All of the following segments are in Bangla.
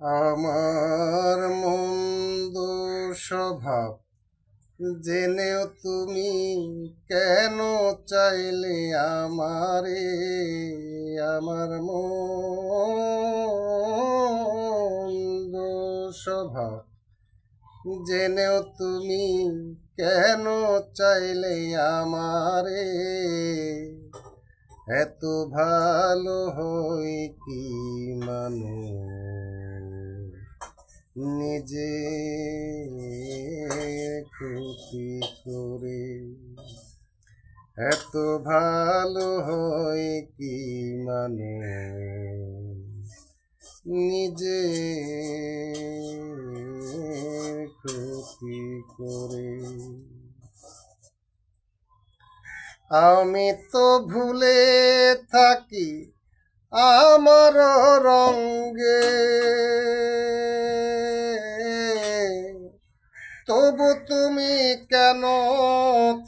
আমার মন্দ স্বভাব জেনেও তুমি কেন চাইলে আমারে? আমার মন্দ স্বভাব জেনেও তুমি কেন চাইলে আমারে? এত ভালো হয় কি মানুষ নিজে ক্ষতি করে? এত ভালো হয় কি মানুষ নিজে ক্ষতি করে? আমি তো ভুলে থাকি আমার রঙ্গে, তবু তুমি কেন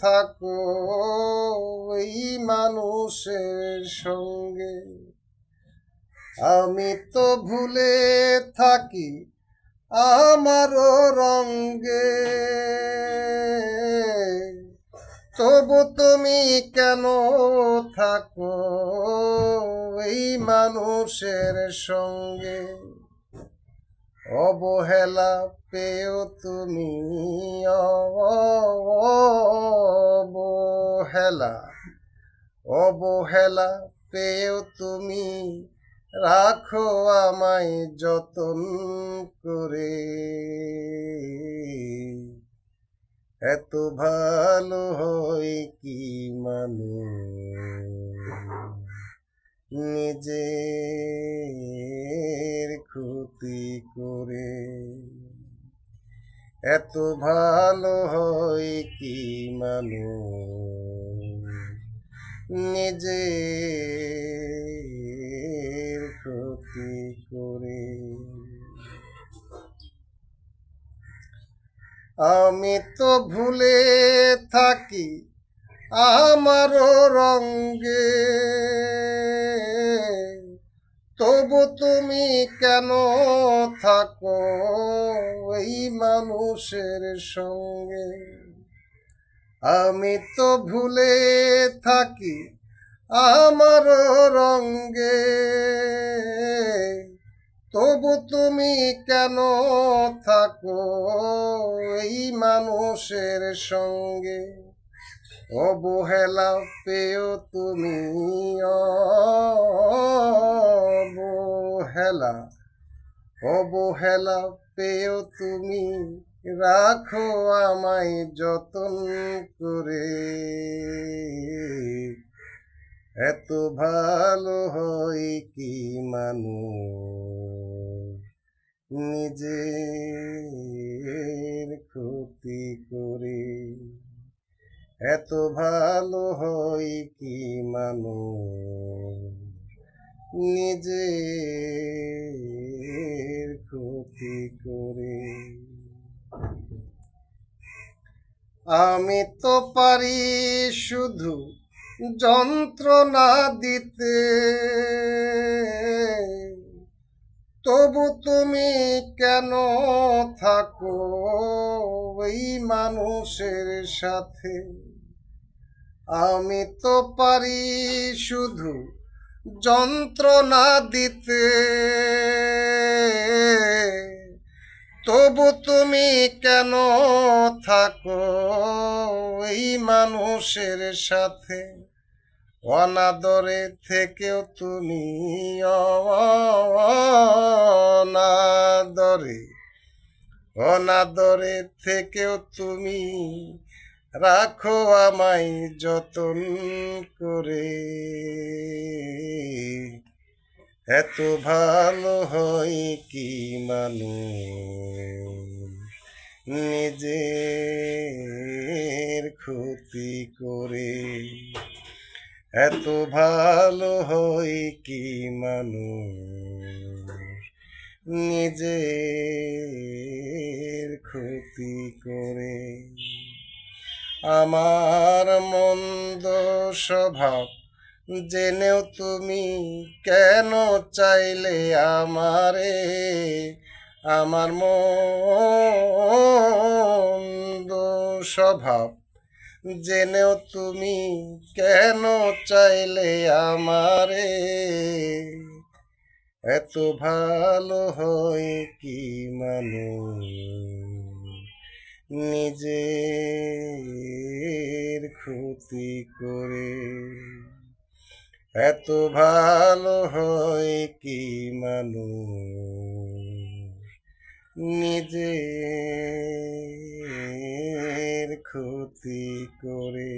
থাকো এই মানুষের সঙ্গে? আমি তো ভুলে থাকি আমার রঙ্গে, তবু তুমি কেন থাকো এই মানুষের সঙ্গে? অবহেলা পেও তুমি, অবহেলা অবহেলা পেও তুমি, রাখো আমায় যতন করে। এত ভালো হয় কি মানুষ নিজের ক্ষতি করে? এত ভালো হয় কি মানুষ নিজের ক্ষতি করে? আমি তো ভুলে থাকি আমার রঙ্গে, তবু তুমি কেন থাকো এই মানুষের সঙ্গে? আমি তো ভুলে থাকি আমার রঙ্গে, তবু তুমি কেন থাকো এই মানুষের সঙ্গে? অবহেলা পেও তুমি, অবহেলা অবহেলা পেও তুমি, রাখো আমায় যতন করে। এত ভালো হয় কি মানুষ নিজের ক্ষতি করে? এত ভালো হয় কি মানুষ নিজের ক্ষতি করে? আমি তো পারি শুধু যন্ত্রণা দিতে, তবু তুমি কেন থাকো এই মানুষের সাথে? আমি তো পারি শুধু যন্ত্রণা দিতে, তবু তুমি কেন থাকো এই মানুষের সাথে? অনাদরে থেকেও তুমি, অনাদরে অনাদরে থেকেও তুমি, রাখো আমায় যতন করে। এত ভালো হয় কি মানুষ নিজের ক্ষতি করে? এত ভালো হয় কি মানুষ নিজের ক্ষতি করে? আমার মন্দ স্বভাব জেনেও তুমি কেন চাইলে আমারে, আমার মন্দ স্বভাব জেনেও তুমি কেন চাইলে আমারে, এত ভালো হয় কি মানুষ নিজের ক্ষতি করে, এত ভালো হয় কি মানুষ নিজের ক্ষতি করে।